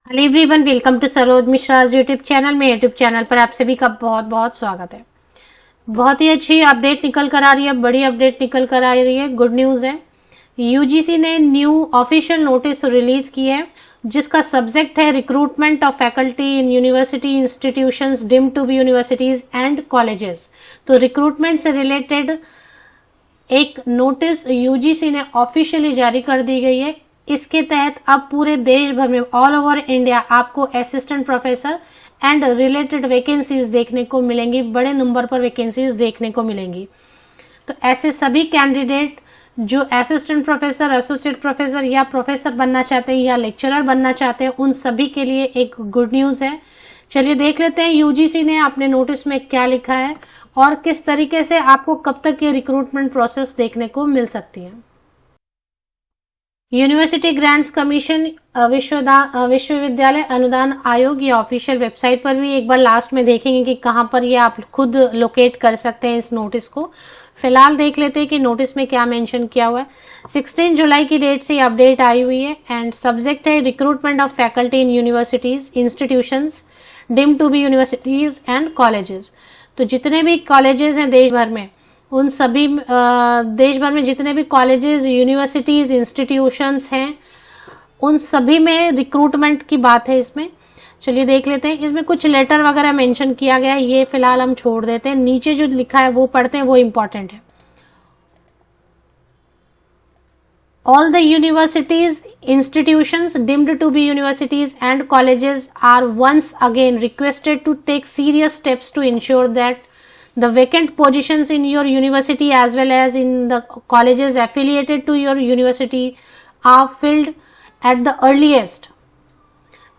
Hello everyone, welcome to Saroj Mishra YouTube channel में। YouTube channel पर आप सभी का बहुत बहुत स्वागत है। बहुत ही अच्छी अपडेट निकल कर आ रही है, बड़ी अपडेट निकल कर आ रही है, गुड न्यूज है। यूजीसी ने न्यू ऑफिशियल नोटिस रिलीज की है जिसका सब्जेक्ट है recruitment of faculty in university institutions deemed to be universities and colleges. तो रिक्रूटमेंट से रिलेटेड एक नोटिस यूजीसी ने ऑफिशियली जारी कर दी गई है। इसके तहत अब पूरे देश भर में ऑल ओवर इंडिया आपको assistant professor and related vacancies देखने को मिलेंगी, बड़े नंबर पर वैकेंसीज देखने को मिलेंगी। तो ऐसे सभी कैंडिडेट जो असिस्टेंट प्रोफेसर, एसोसिएट प्रोफेसर या प्रोफेसर बनना चाहते हैं या लेक्चरर बनना चाहते हैं, उन सभी के लिए एक गुड न्यूज है। चलिए देख लेते हैं यूजीसी ने अपने नोटिस में क्या लिखा है और किस तरीके से आपको कब तक ये रिक्रूटमेंट प्रोसेस देखने को मिल सकती है। यूनिवर्सिटी ग्रांट्स कमीशन विश्वविद्यालय अनुदान आयोग या ऑफिशियल वेबसाइट पर भी एक बार लास्ट में देखेंगे कि कहां पर ये आप खुद लोकेट कर सकते हैं इस नोटिस को। फिलहाल देख लेते हैं कि नोटिस में क्या मेंशन किया हुआ है। 16 जुलाई की डेट से अपडेट आई हुई है एंड सब्जेक्ट है recruitment of faculty in universities institutions deemed to be universities and colleges. तो जितने भी कॉलेजेस हैं देश भर में, उन सभी देश भर में जितने भी कॉलेजेस, यूनिवर्सिटीज, इंस्टीट्यूशंस हैं, उन सभी में रिक्रूटमेंट की बात है इसमें। चलिए देख लेते हैं। इसमें कुछ लेटर वगैरह मेंशन किया गया है, ये फिलहाल हम छोड़ देते हैं। नीचे जो लिखा है वो पढ़ते हैं, वो इंपॉर्टेंट है। All the universities, institutions deemed to be universities and colleges are once again requested to take serious steps to ensure that the vacant positions in your university as well as in the colleges affiliated to your university are filled at the earliest।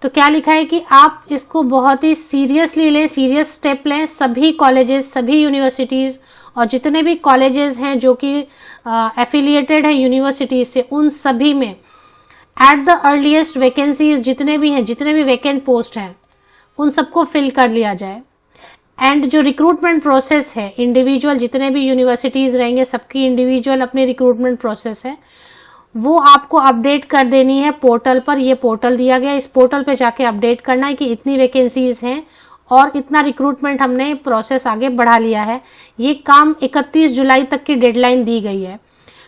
तो क्या लिखा है कि आप इसको बहुत ही seriously लें, serious step लें। सभी कॉलेजेस, सभी यूनिवर्सिटीज और जितने भी कॉलेजेस हैं जो कि एफिलिएटेड है यूनिवर्सिटीज से, उन सभी में एट द अर्लीस्ट वैकेंसीज जितने भी हैं, जितने भी वैकेंट पोस्ट हैं, उन सबको फिल कर लिया जाए। एंड जो रिक्रूटमेंट प्रोसेस है, इंडिविजुअल जितने भी यूनिवर्सिटीज रहेंगे सबकी इंडिविजुअल अपनी रिक्रूटमेंट प्रोसेस है, वो आपको अपडेट कर देनी है पोर्टल पर। ये पोर्टल दिया गया, इस पोर्टल पे जाके अपडेट करना है कि इतनी वैकेंसीज हैं और इतना रिक्रूटमेंट हमने प्रोसेस आगे बढ़ा लिया है। ये काम 31 जुलाई तक की डेडलाइन दी गई है।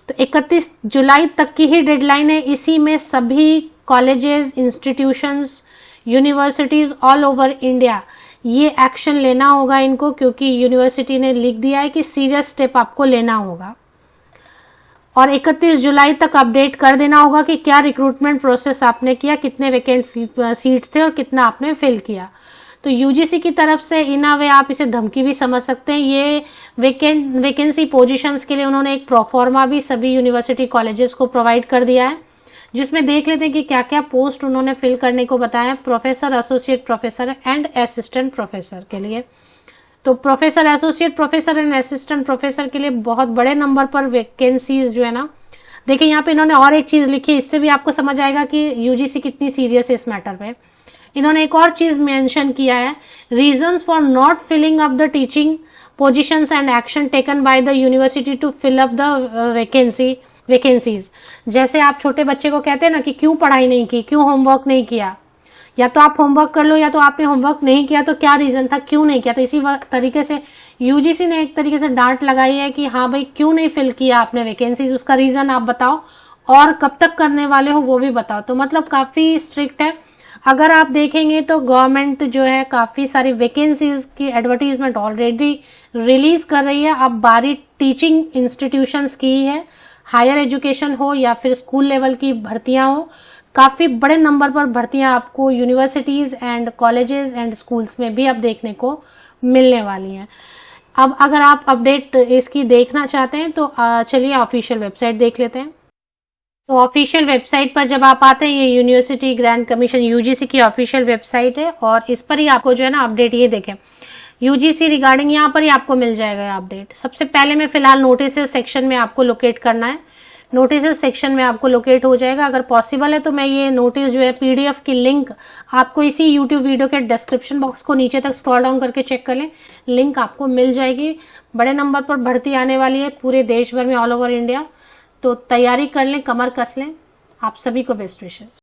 तो 31 जुलाई तक की ही डेडलाइन है। इसी में सभी colleges, institutions, universities all over India ये एक्शन लेना होगा इनको, क्योंकि यूनिवर्सिटी ने लिख दिया है कि सीरियस स्टेप आपको लेना होगा और 31 जुलाई तक अपडेट कर देना होगा कि क्या रिक्रूटमेंट प्रोसेस आपने किया, कितने वैकेंट सीट्स थे और कितना आपने फिल किया। तो यूजीसी की तरफ से इन अ वे आप इसे धमकी भी समझ सकते हैं। ये वैकेंसी पोजीशंस के लिए उन्होंने एक प्रोफॉर्मा भी सभी यूनिवर्सिटी कॉलेजेस को प्रोवाइड कर दिया है, जिसमें देख लेते हैं कि क्या क्या पोस्ट उन्होंने फिल करने को बताया professor, associate professor and assistant professor के लिए। तो professor, associate professor and assistant professor के लिए बहुत बड़े नंबर पर वैकेंसीज जो है ना। देखिए यहाँ पे इन्होंने और एक चीज लिखी है, इससे भी आपको समझ आएगा कि यूजीसी कितनी सीरियस है इस मैटर पे। इन्होंने एक और चीज मेंशन किया है, reasons for not filling up the teaching positions and action taken by the university to fill up the vacancies. जैसे आप छोटे बच्चे को कहते हैं ना कि क्यों पढ़ाई नहीं की, क्यों होमवर्क नहीं किया, या तो आप होमवर्क कर लो या तो आपने होमवर्क नहीं किया, तो क्या रीजन था, क्यों नहीं किया। तो इसी तरीके से यूजीसी ने एक तरीके से डांट लगाई है कि हाँ भाई, क्यों नहीं फिल किया आपने वैकेंसीज, उसका रीजन आप बताओ और कब तक करने वाले हो वो भी बताओ। तो मतलब काफी स्ट्रिक्ट है। अगर आप देखेंगे तो गवर्नमेंट जो है काफी सारी वैकेंसीज की एडवर्टीजमेंट ऑलरेडी रिलीज कर रही है। अब बारी टीचिंग इंस्टीट्यूशंस की ही है, हायर एजुकेशन हो या फिर स्कूल लेवल की भर्तियां हो। काफी बड़े नंबर पर भर्तियां आपको universities and colleges and schools में भी अब देखने को मिलने वाली हैं। अब अगर आप अपडेट इसकी देखना चाहते हैं तो चलिए ऑफिशियल वेबसाइट देख लेते हैं। तो ऑफिशियल वेबसाइट पर जब आप आते हैं, ये यूनिवर्सिटी ग्रांट कमीशन यूजीसी की ऑफिशियल वेबसाइट है और इस पर ही आपको जो है ना अपडेट, ये देखें यूजीसी रिगार्डिंग, यहाँ पर ही आपको मिल जाएगा अपडेट। सबसे पहले में फिलहाल नोटिस सेक्शन में आपको लोकेट करना है। नोटिस सेक्शन में आपको लोकेट हो जाएगा। अगर पॉसिबल है तो मैं ये नोटिस जो है पीडीएफ की लिंक आपको इसी यूट्यूब वीडियो के डिस्क्रिप्शन बॉक्स को नीचे तक स्क्रॉल डाउन करके चेक कर लें, लिंक आपको मिल जाएगी। बड़े नंबर पर भर्ती आने वाली है पूरे देश भर में, ऑल ओवर इंडिया। तो तैयारी कर लें, कमर कस लें। आप सभी को बेस्ट विशेस।